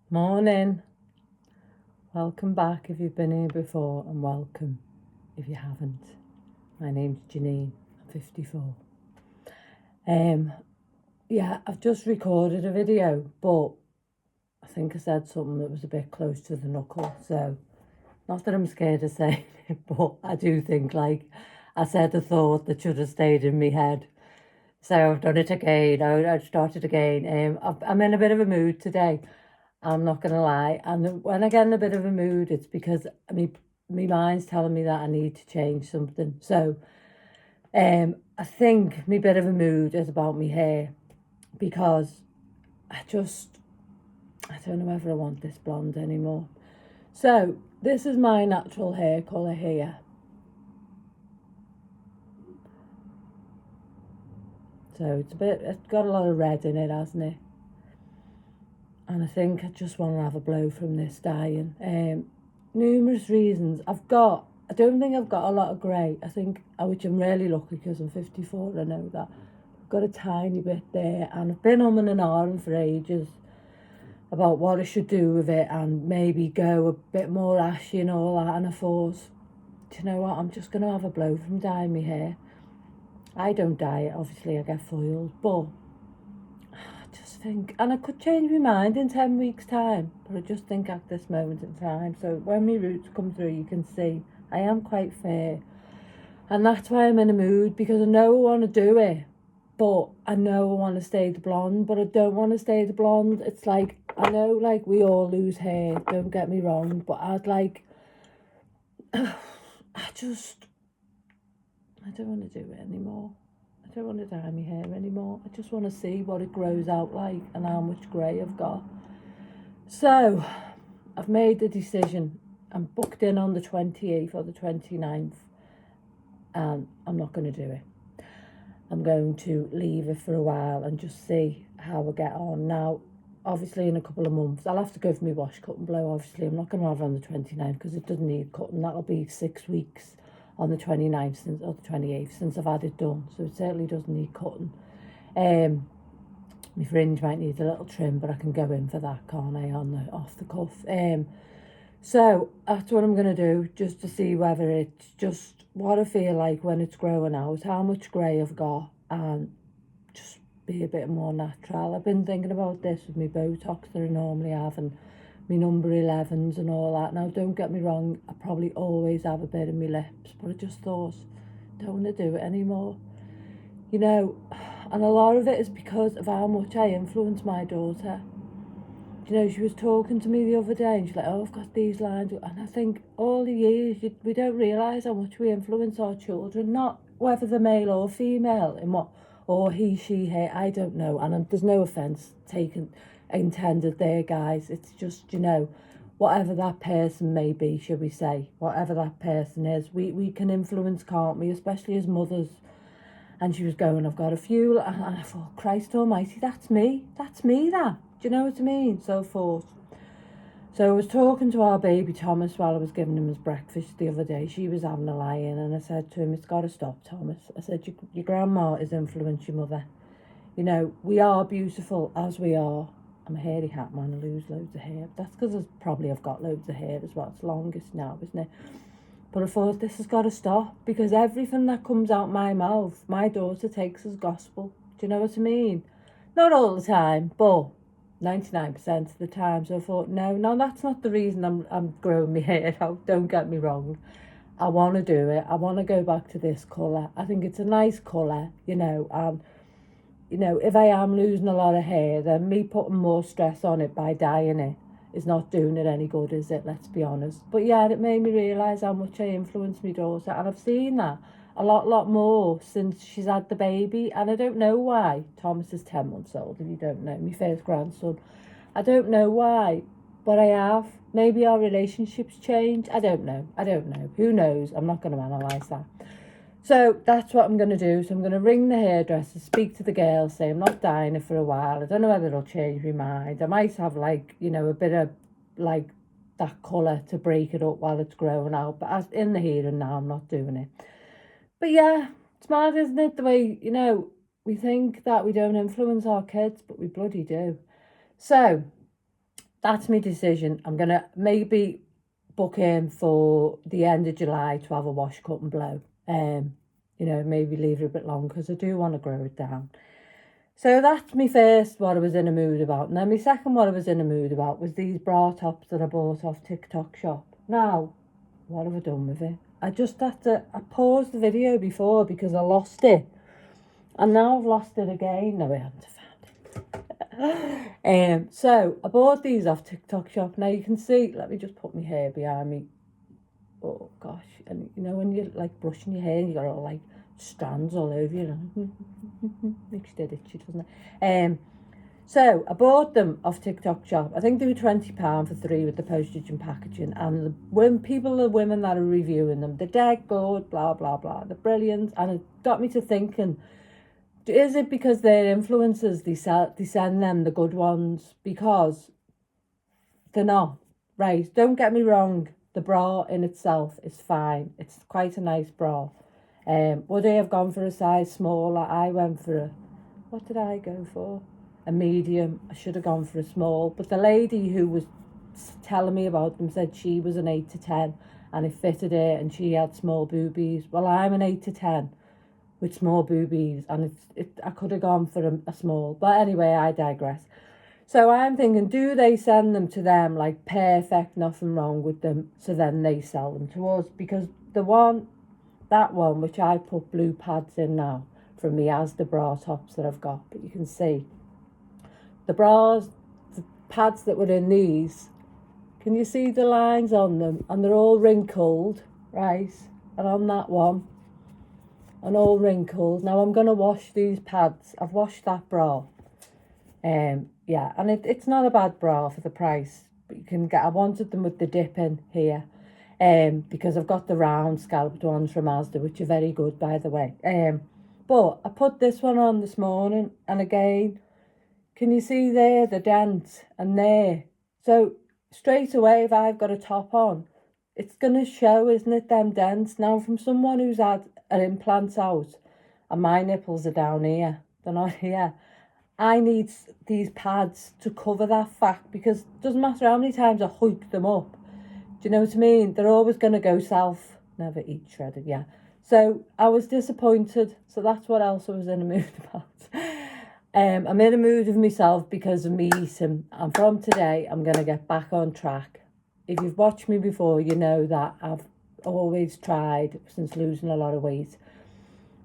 Morning. Welcome back if you've been here before, and welcome if you haven't. My name's Janine. I'm 54. I've just recorded a video, but I think I said something that was a bit close to the knuckle. So, not that I'm scared of saying it, but I do think I said a thought that should have stayed in my head. So I've done it again. I've started again. I'm in a bit of a mood today. I'm not going to lie. And when I get in a bit of a mood, it's because my mind's telling me that I need to change something. So I think my bit of a mood is about my hair because I don't know whether I want this blonde anymore. So this is my natural hair colour here. So it's got a lot of red in it, hasn't it? And I think I just want to have a blow from this dyeing. Numerous reasons. I don't think I've got a lot of grey. I think, which I'm really lucky because I'm 54, I know that. I've got a tiny bit there, and I've been umming and ahhing for ages about what I should do with it and maybe go a bit more ashy and all that. And I thought, do you know what? I'm just going to have a blow from dyeing my hair. I don't dye it, obviously, I get foiled, but I just think, and I could change my mind in 10 weeks' time, but I just think at this moment in time. So when my roots come through, you can see I am quite fair. And that's why I'm in a mood, because I know I want to do it, but I know I want to stay the blonde, but I don't want to stay the blonde. It's like, I know, like, we all lose hair, don't get me wrong, but I don't want to do it anymore. I don't want to dye my hair anymore. I just want to see what it grows out like and how much grey I've got. So, I've made the decision. I'm booked in on the 28th or the 29th, and I'm not going to do it. I'm going to leave it for a while and just see how I get on. Now, obviously, in a couple of months, I'll have to go for my wash, cut and blow. Obviously, I'm not going to have it on the 29th because it doesn't need cutting. That'll be 6 weeks on the 29th or the 28th since I've had it done. So it certainly doesn't need cutting. My fringe might need a little trim, but I can go in for that, can't I, off the cuff. So that's what I'm going to do, just to see whether it's just what I feel like when it's growing out, how much grey I've got, and just be a bit more natural. I've been thinking about this with my Botox that I normally have and my number 11s and all that. Now, don't get me wrong, I probably always have a bit in my lips, but I just thought, don't want to do it anymore. You know, and a lot of it is because of how much I influence my daughter. You know, she was talking to me the other day and she's like, oh, I've got these lines. And I think all the years, we don't realise how much we influence our children, not whether they're male or female, in what, or he, she, her, I don't know. And there's no offence intended there, guys. It's just, you know, whatever that person may be, should we say, whatever that person is, we can influence, can't we, especially as mothers. And she was going, I've got a few, and I thought, Christ almighty, that's me, that. Do you know what I mean? So forth. So I was talking to our baby Thomas while I was giving him his breakfast the other day. She was having a lie-in, and I said to him, it's got to stop, Thomas. I said, your grandma is influencing your mother. You know, we are beautiful as we are. I'm a hairy hat man, I lose loads of hair. That's because I've got loads of hair as well. It's longest now, isn't it? But I thought, this has got to stop, because everything that comes out my mouth, my daughter takes as gospel. Do you know what I mean? Not all the time, but 99% of the time. So I thought, no, that's not the reason I'm growing my hair out. Don't get me wrong. I want to do it. I want to go back to this colour. I think it's a nice colour, you know. And, you know, if I am losing a lot of hair, then me putting more stress on it by dyeing it is not doing it any good, is it? Let's be honest. But yeah, it made me realise how much I influenced my daughter. And I've seen that a lot more since she's had the baby. And I don't know why. Thomas is 10 months old, if you don't know. My first grandson. I don't know why, but I have. Maybe our relationship's changed. I don't know. Who knows? I'm not going to analyse that. So that's what I'm going to do. So I'm going to ring the hairdresser, speak to the girls, say I'm not dyeing it for a while. I don't know whether it'll change my mind. I might have, like, you know, a bit of, like, that colour to break it up while it's growing out. But as in the here and now, I'm not doing it. But yeah, it's mad, isn't it? The way, you know, we think that we don't influence our kids, but we bloody do. So that's my decision. I'm going to maybe book in for the end of July to have a wash, cut and blow. You know, maybe leave it a bit longer because I do want to grow it down. So that's my first what I was in a mood about. And then my second what I was in a mood about was these bra tops that I bought off TikTok shop. Now, what have I done with it? I just had to, I paused the video before because I lost it. And now I've lost it again. No, I haven't found it. So I bought these off TikTok shop. Now you can see, let me just put my hair behind me. Oh gosh. And you know when you're like brushing your hair and you got all like strands all over you. Makes you dead itchy, doesn't it? So I bought them off TikTok shop. I think they were £20 for 3 with the postage and packaging. And the women that are reviewing them, they're dead good, blah, blah, blah. They're brilliant. And it got me to thinking, is it because they're influencers, they send them the good ones? Because they're not. Right, don't get me wrong. The bra in itself is fine. It's quite a nice bra. Would I have gone for a size smaller? I went for a, what did I go for? A medium. I should have gone for a small. But the lady who was telling me about them said she was an 8 to 10 and it fitted her and she had small boobies. Well, I'm an 8 to 10 with small boobies and I could have gone for a small. But anyway, I digress. So I'm thinking, do they send them to them like perfect, nothing wrong with them, so then they sell them to us? Because that one, which I put blue pads in now from me as the bra tops that I've got, but you can see the bras, the pads that were in these, can you see the lines on them? And they're all wrinkled, right? And on that one, and all wrinkled. Now I'm going to wash these pads. I've washed that bra. Yeah, and it's not a bad bra for the price. But you can get, I wanted them with the dip in here. Because I've got the round scalloped ones from Asda, which are very good, by the way. But I put this one on this morning, and again, can you see there, the dent, and there? So straight away, if I've got a top on, it's going to show, isn't it, them dents? Now, from someone who's had an implant out, and my nipples are down here, they're not here, I need these pads to cover that fact, because it doesn't matter how many times I hook them up. Do you know what I mean? They're always going to go south. Never eat shredded, yeah. So I was disappointed. So that's what else I was in a mood about. I'm in a mood of myself because of me eating. And from today, I'm going to get back on track. If you've watched me before, you know that I've always tried, since losing a lot of weight,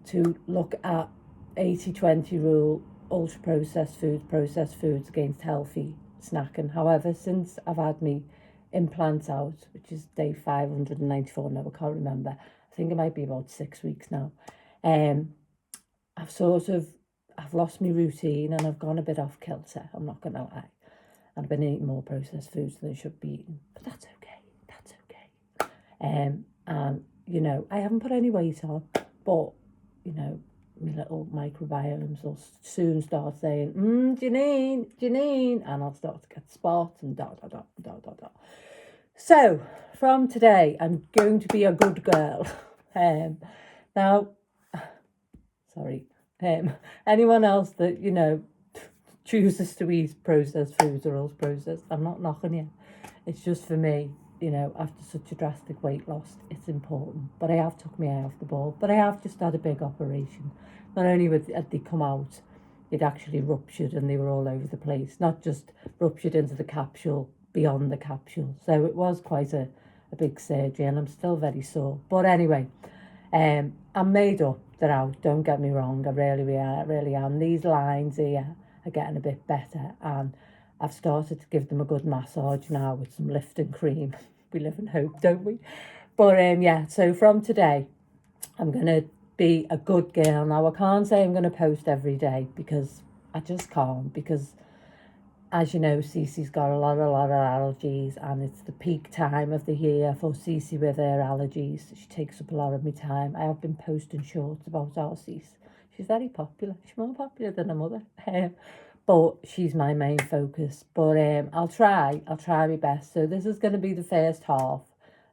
to look at 80-20 rule, ultra-processed foods against healthy snacking. However, since I've had me implants out, which is day 594 now, I can't remember, I think it might be about 6 weeks now, I've lost my routine and I've gone a bit off kilter, I'm not gonna lie, and I've been eating more processed foods than I should be eating, but that's okay. And you know, I haven't put any weight on, but you know, my little microbiomes will soon start saying, Janine, and I'll start to get spots and dot. So, from today, I'm going to be a good girl. Now, sorry, anyone else that, you know, chooses to eat processed foods or else processed, I'm not knocking you. It's just for me, you know, after such a drastic weight loss, it's important. But I have took my eye off the ball. But I have just had a big operation. Not only had they come out, it actually ruptured and they were all over the place. Not just ruptured into the capsule, beyond the capsule. So it was quite a big surgery and I'm still very sore. But anyway, I'm made up. They're out, don't get me wrong. I really am. These lines here are getting a bit better and I've started to give them a good massage now with some lifting cream. We live in hope, don't we? But yeah, so from today, I'm going to be a good girl. Now, I can't say I'm going to post every day because I just can't. Because, as you know, Cece's got a lot of allergies and it's the peak time of the year for Cece with her allergies. She takes up a lot of my time. I have been posting shorts about our Cece. She's very popular. She's more popular than her mother. But she's my main focus. But I'll try my best. So this is going to be the first half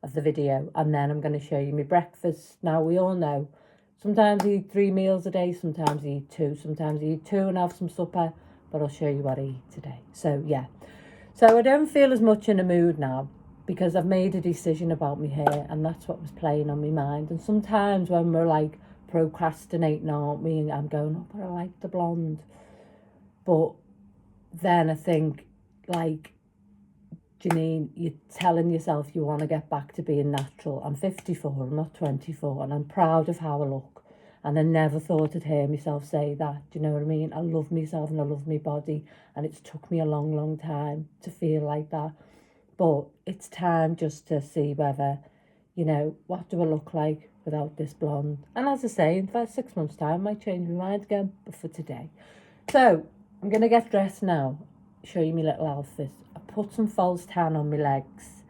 of the video. And then I'm going to show you my breakfast. Now, we all know, sometimes I eat 3 meals a day. Sometimes I eat 2. Sometimes I eat 2 and have some supper. But I'll show you what I eat today. So, yeah. So I don't feel as much in a mood now because I've made a decision about my hair, and that's what was playing on my mind. And sometimes when we're like procrastinating, aren't we, and I'm going, oh, but I like the blonde. But then I think, like, Janine, you're telling yourself you want to get back to being natural. I'm 54, I'm not 24, and I'm proud of how I look. And I never thought I'd hear myself say that. Do you know what I mean? I love myself and I love my body. And it's took me a long, long time to feel like that. But it's time just to see whether, you know, what do I look like without this blonde? And as I say, in about 6 months' time, I might change my mind again. But for today. So, I'm going to get dressed now. Show you my little outfit. I put some false tan on my legs.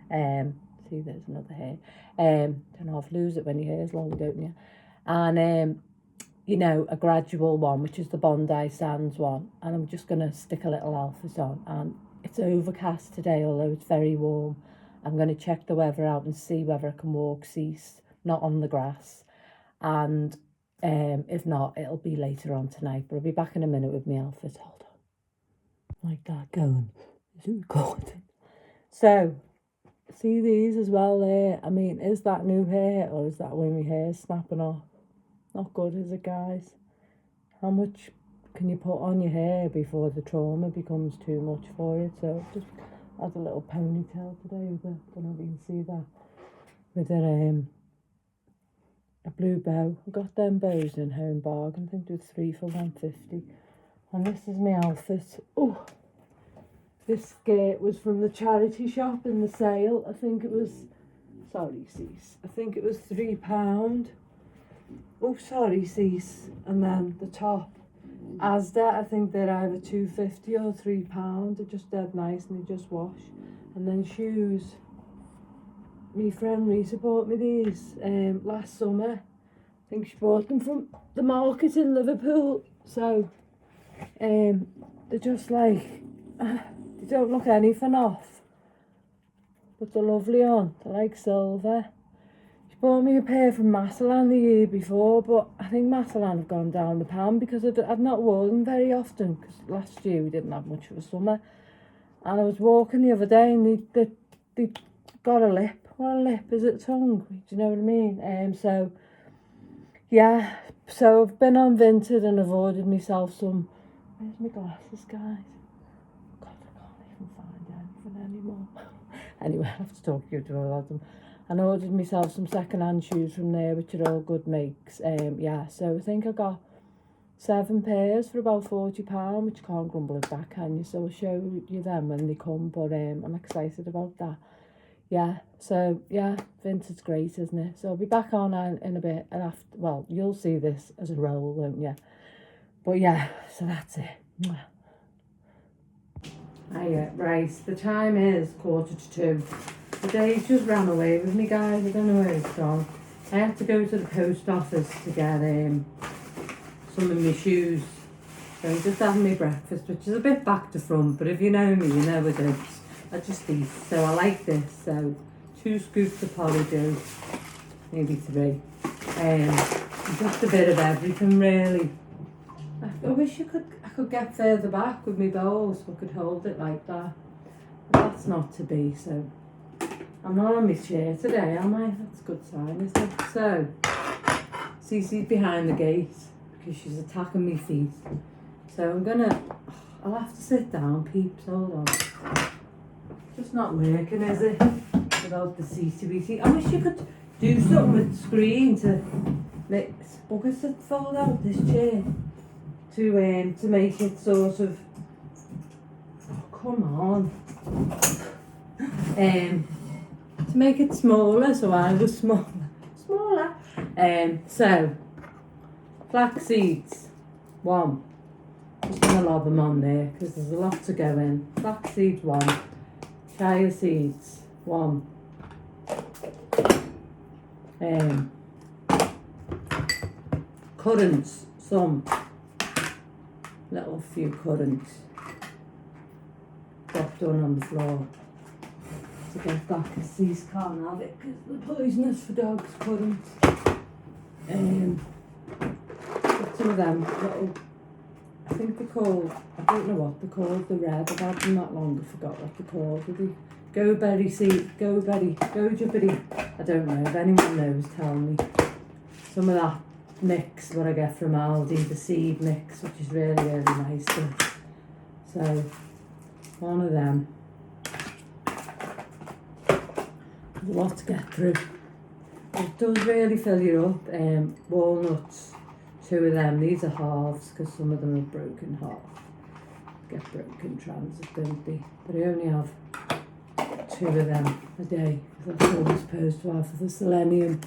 See, there's another hair. Don't know if you lose it when your hair's long, don't you? And you know, a gradual one, which is the Bondi Sands one. And I'm just going to stick a little outfit on. And it's overcast today, although it's very warm. I'm going to check the weather out and see whether I can walk cease, not on the grass. And if not, it'll be later on tonight. But I'll be back in a minute with my outfit. Hold on. Like that going. Is it recording? So, see these as well there? I mean, is that new hair or is that when my hair's snapping off? Not good, is it, guys? How much can you put on your hair before the trauma becomes too much for it? So just had a little ponytail today with a, don't know if you can see that, with a blue bow. I got them bows in Home Bargain. I think they were 3 for £1.50. And this is my outfit. Oh, this skirt was from the charity shop in the sale. I think it was, sorry, Cease. I think it was £3. Oh, sorry, Cease. And then the top, Asda, I think they're either £2.50 or £3. They're just dead nice and they just wash. And then shoes. My friend Rita bought me these last summer. I think she bought them from the market in Liverpool. So they're just like, they don't look anything off. But they're lovely on. They're like silver. She bought me a pair from Massalan the year before, but I think Massalan have gone down the pan because I've not worn them very often, because last year we didn't have much of a summer. And I was walking the other day and they got a lip. What a lip? Is it tongue? Do you know what I mean? So, yeah. So I've been on Vinted and I've ordered myself some... Where's my glasses, guys? God, I can't even find anything anymore. Anyway, I have to talk to you about them. And I ordered myself some second-hand shoes from there, which are all good makes. Yeah, so I think I got 7 pairs for about £40, which can't grumble at that, can you? So I'll show you them when they come, but I'm excited about that. Yeah, so, yeah, Vinted's great, isn't it? So I'll be back on in a bit, and after, well, you'll see this as a roll, won't you? But yeah, so that's it. Right, the time is 1:45. The day just ran away with me, guys. I don't know where it's gone. I had to go to the post office to get some of my shoes. So I'm just having my breakfast, which is a bit back to front, but if you know me, you know I just eat. So I like this. So 2 scoops of porridge, maybe 3. Just a bit of everything, really. I wish I could get further back with my bowls so I could hold it like that. But that's not to be, so I'm not on my chair today, am I? That's a good sign, isn't it? So, Cece's behind the gate because she's attacking me feet. So I'll have to sit down, peeps, hold on. Just not working, is it? Without the Cece. I wish you could do something with the screen to make buckets that fold out this chair. To make it sort of, oh, come on, to make it smaller, so I was smaller. So flax seeds, 1. Just gonna lob them on there because there's a lot to go in. Flax seeds, 1. Chia seeds, 1. Currants, some. Little few currants dropped on the floor to get back, because these can't have it because they're poisonous for dogs, currants. Got some of them little I think they're called, I don't know what they're called, the red. I've had them that long, I forgot what they're called. Are they go jibbity. I don't know, if anyone knows, tell me. Some of that mix, what I get from Aldi, the seed mix, which is really, really nice. So, one of them. There's a lot to get through. It does really fill you up. Walnuts, 2 of them. These are halves because some of them are broken half. Get broken transit, don't they? But I only have 2 of them a day because that's all I'm supposed to have for the selenium.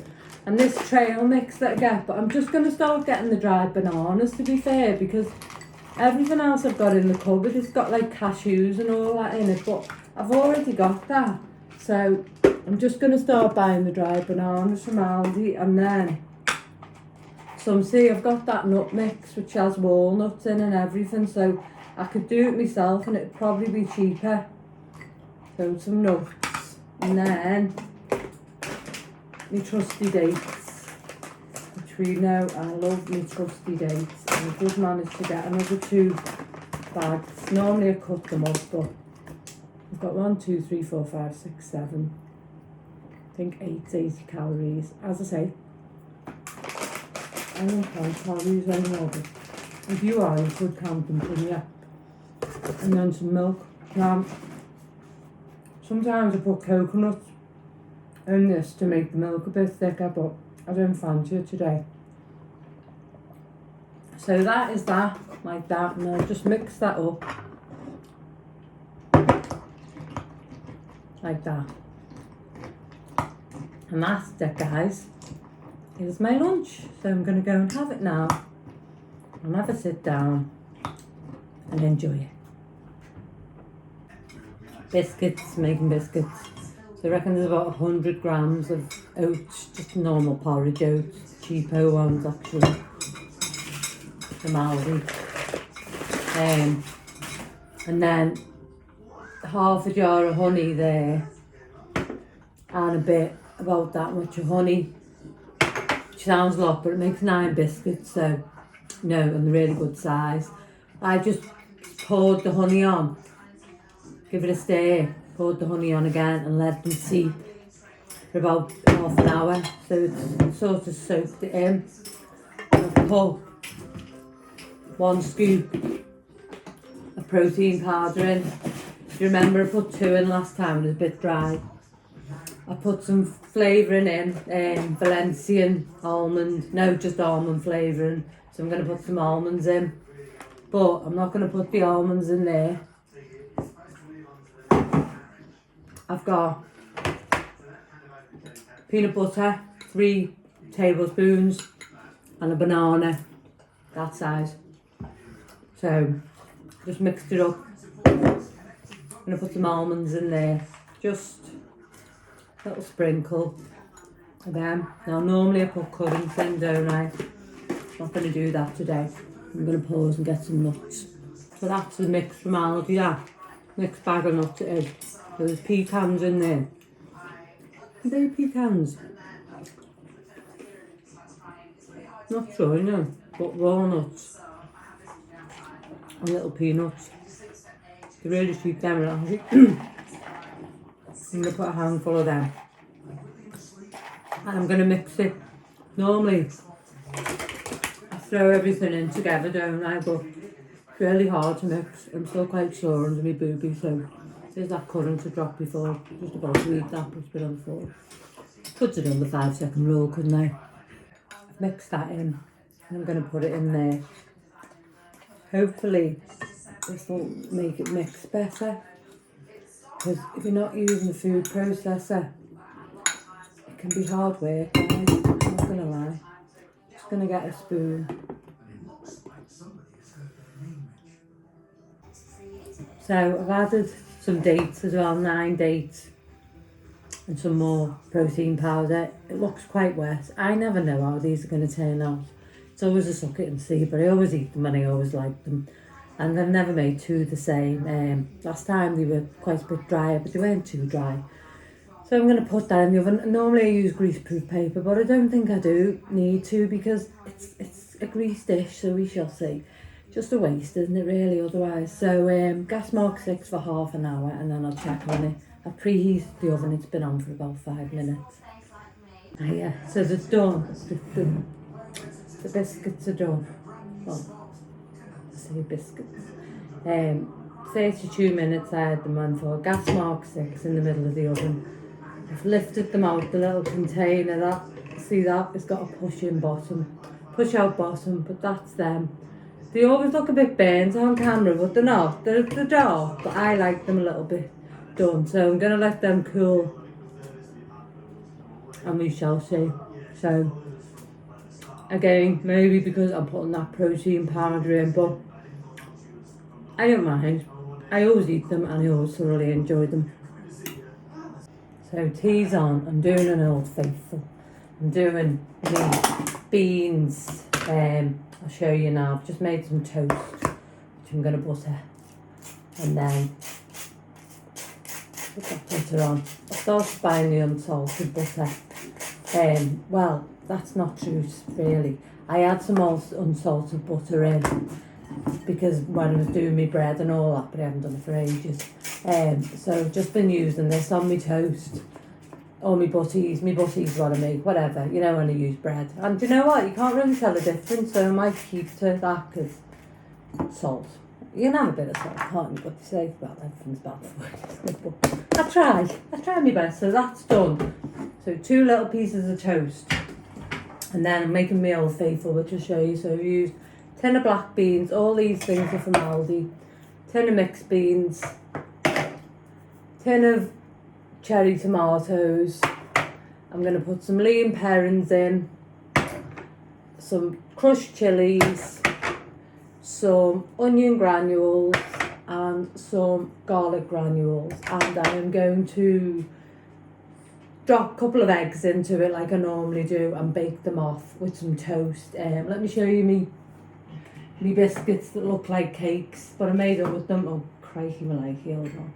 And this trail mix that I get, but I'm just going to start getting the dried bananas, to be fair, because everything else I've got in the cupboard, it's got like cashews and all that in it, but I've already got that. So I'm just going to start buying the dried bananas from Aldi, and then see, I've got that nut mix which has walnuts in and everything, so I could do it myself and it'd probably be cheaper. So some nuts, and then my trusty dates, which we know I love my trusty dates, and I did manage to get another 2 bags. Normally I cut them up, but I've got 1, 2, 3, 4, 5, 6, 7, I think 80 calories. As I say, I don't count calories anymore, but if you are, you could count them, couldn't you? And then some milk. Now, sometimes I put coconut in this to make the milk a bit thicker, but I don't fancy it today. So that is that, like that, and I'll just mix that up. Like that. And that's it, guys. Here's my lunch. So I'm going to go and have it now. I'll have a sit down and enjoy it. Biscuits, making biscuits. So I reckon there's about 100 grams of oats, just normal porridge oats, cheapo ones actually, from Aldi. And then half a jar of honey there, and a bit, about that much of honey, which sounds a lot, but it makes 9 biscuits, so, and they're really good size. I just poured the honey on, give it a stir, poured the honey on again and let them steep for about half an hour, so it's sort of soaked it in. And I've put 1 scoop of protein powder in. If you remember, I put 2 in last time, it was a bit dry. I put some flavouring in, Valencian almond, no, just almond flavouring, so I'm going to put some almonds in, but I'm not going to put the almonds in there. I've got peanut butter, 3 tablespoons, and a banana, that size. So, just mixed it up. I'm going to put some almonds in there, just a little sprinkle of them. Now, normally I put currants in, don't I? Not going to do that today. I'm going to pause and get some nuts. So that's the mix from Aldi, that mixed bag of nuts it is. So there's pecans in there. Are they pecans? Not sure, no. But walnuts and little peanuts. They're really sweet, them, actually. I'm going to put a handful of them. And I'm going to mix it. Normally, I throw everything in together, don't I? But it's really hard to mix. I'm still quite sore under my boobie, so there's that currant I dropped before. Just about to eat that, but it's been on the floor. Could have done the 5-second rule, couldn't I? I've mixed that in, and I'm going to put it in there. Hopefully, this will make it mix better. Because if you're not using the food processor, it can be hard work, guys. I'm not going to lie. Just going to get a spoon. So I've added some dates as well, 9 dates, and some more protein powder. It looks quite wet. I never know how these are going to turn out. It's always a suck it and see, but I always eat them and I always like them. And I've never made 2 the same. Last time they were quite a bit drier, but they weren't too dry. So I'm going to put that in the oven. Normally I use greaseproof paper, but I don't think I do need to because it's a grease dish, so we shall see. just a waste, isn't it, really, otherwise? So gas mark 6 for half an hour, and then I'll check on it. I've preheated the oven, it's been on for about 5 minutes. Oh, yeah, so they're done. The biscuits are done. Well, I say biscuits. 32 minutes I had them on for. Gas mark 6 in the middle of the oven. I've lifted them out, the little container, that, see that? It's got a push out bottom, but that's them. They always look a bit burnt on camera, but they're not. They're dark, but I like them a little bit done. So I'm going to let them cool, and we shall see. So, again, maybe because I'm putting that protein powder in, but I don't mind. I always eat them, and I always thoroughly enjoy them. So tea's on, I'm doing an Old Faithful. I'm doing the beans, I'll show you now. I've just made some toast, which I'm going to butter. And then put that butter on. I started buying the unsalted butter. Well, that's not true, really. I had some unsalted butter in, because when I was doing my bread and all that, but I haven't done it for ages. So I've just been using this on my toast, or my butties what I make, whatever, you know, when I use bread. And do you know what, you can't really tell the difference, so I might keep to that, because salt. You can have a bit of salt, can't you? But they say, well, everything's bad for you. I try my best, so that's done. So 2 little pieces of toast. And then I'm making my Old Faithful, which I'll show you. So I've used tin of black beans, all these things are from Aldi, tin of mixed beans, tin of cherry tomatoes. I'm going to put some lean herrings in, some crushed chilies, some onion granules and some garlic granules, and I am going to drop a couple of eggs into it like I normally do and bake them off with some toast. Let me show you me biscuits that look like cakes, but I made up with them. Oh crikey, Maliki, hold on.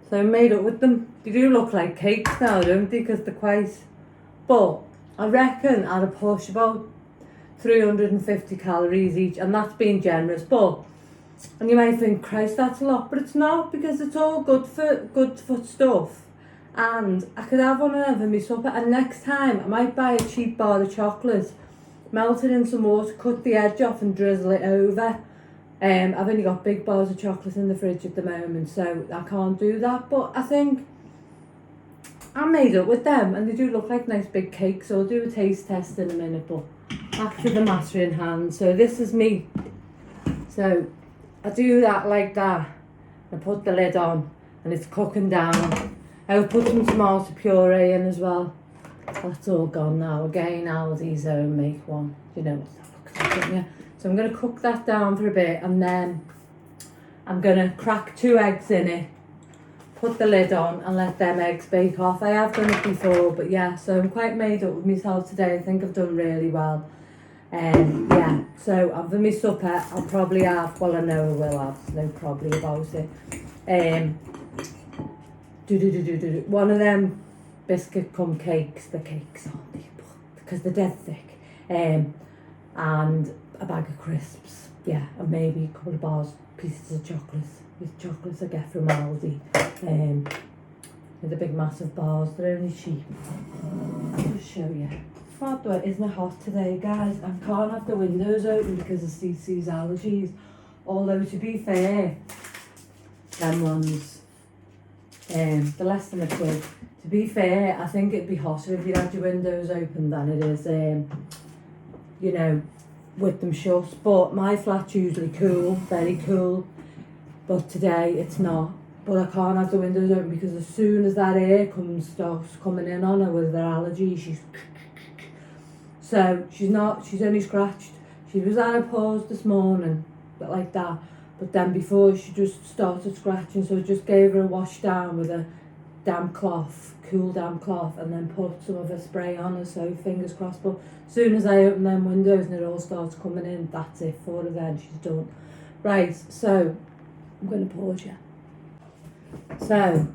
So I made up with them. They do look like cakes now, don't they? Because they're quite, but I reckon at a push about 350 calories each, and that's being generous. But, and you might think, Christ, that's a lot, but it's not, because it's all good for stuff. And I could have one of them for my supper, and next time I might buy a cheap bar of chocolate, melt it in some water, cut the edge off and drizzle it over. I've only got big bars of chocolate in the fridge at the moment, so I can't do that, but I think I made up with them, and they do look like nice big cakes, so I'll do a taste test in a minute. But back to the matter in hand. So this is me. So I do that like that, I put the lid on, and it's cooking down. I would put some tomato puree in as well. That's all gone now. Again, Aldi's own make one. You know what that looks like, don't you? So I'm going to cook that down for a bit, and then I'm going to crack 2 eggs in it, put the lid on and let them eggs bake off. I have done it before, but yeah, so I'm quite made up with myself today. I think I've done really well. Yeah, so for my supper, I'll probably have, well, I know I will have, there's no probably about it. One of them biscuit cum cakes, the cakes aren't they? Because they're dead thick. And a bag of crisps, yeah, and maybe a couple of bars, pieces of chocolate. These chocolates I get from Aldi. The big massive bars, they're only cheap. I'll just show you. God, though, isn't it hot today, guys? I can't have the windows open because of CC's allergies. Although, to be fair, them ones, they're less than £1. To be fair, I think it'd be hotter if you had your windows open than it is, you know, with them shut. But my flat's usually cool, very cool. But today it's not. But I can't have the windows open because as soon as that air starts coming in on her with her allergies, she's... So she's only scratched. She was at a pause this morning, but like that. But then before she just started scratching, so I just gave her a wash down with a damp cloth, cool damp cloth, and then put some of her spray on her, so fingers crossed. But as soon as I open them windows and it all starts coming in, that's it for her then, she's done. Right, so I'm going to pause you. So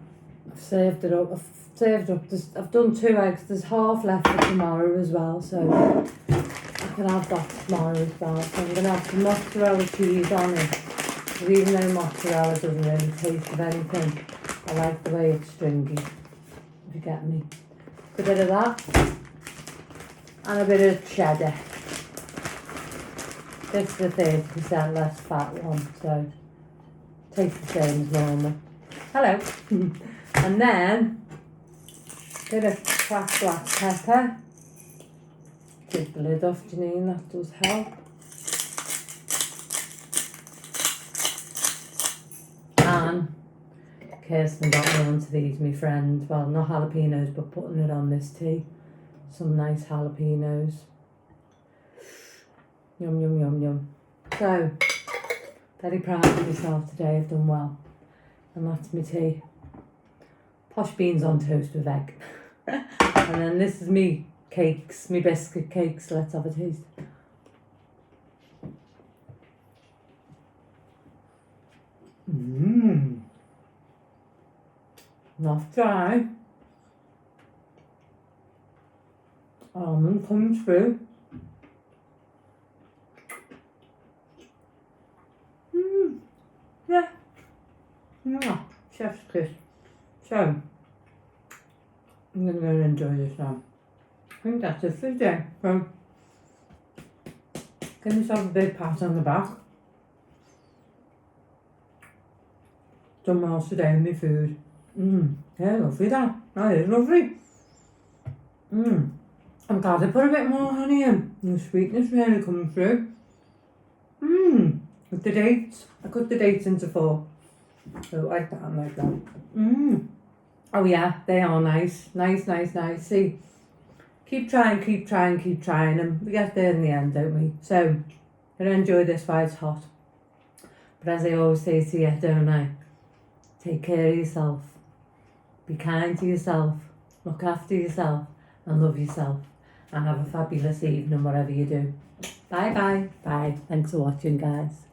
I've saved it up. I've done 2 eggs. There's half left for tomorrow as well. So I can have that tomorrow as well. So I'm going to have some mozzarella cheese on it. Because even though mozzarella doesn't really taste of anything, I like the way it's stringy, if you get me. A bit of that. And a bit of cheddar. This is the 30% less fat one, so tastes the same as normal. Hello. And then, a bit of cracked black pepper. Take the lid off, Janine, that does help. And Kirsten got me onto these, my friend. Well, not jalapenos, but putting it on this tea. Some nice jalapenos. Yum, yum, yum, yum. So, very proud of myself today. I've done well. And that's my tea. Posh beans on toast with egg. And then this is me cakes, me biscuit cakes. Let's have a taste. Mmm. Not dry. Almond comes through. Yeah. Yeah. Chef's kiss. So, I'm going to go and enjoy this now. I think that's it for today. So, give myself a big pat on the back. Done well today with my food. Yeah, lovely that. That is lovely. I'm glad I put a bit more honey in. The sweetness really comes through. With the dates. I cut the dates into 4. So like that and like that. Oh yeah, they are nice. Nice, nice, nice. See, keep trying, and we get there in the end, don't we? So, I'm going to enjoy this while it's hot. But as I always say to you, don't I? Take care of yourself. Be kind to yourself. Look after yourself. And love yourself. And have a fabulous evening, whatever you do. Bye bye. Bye. Thanks for watching, guys.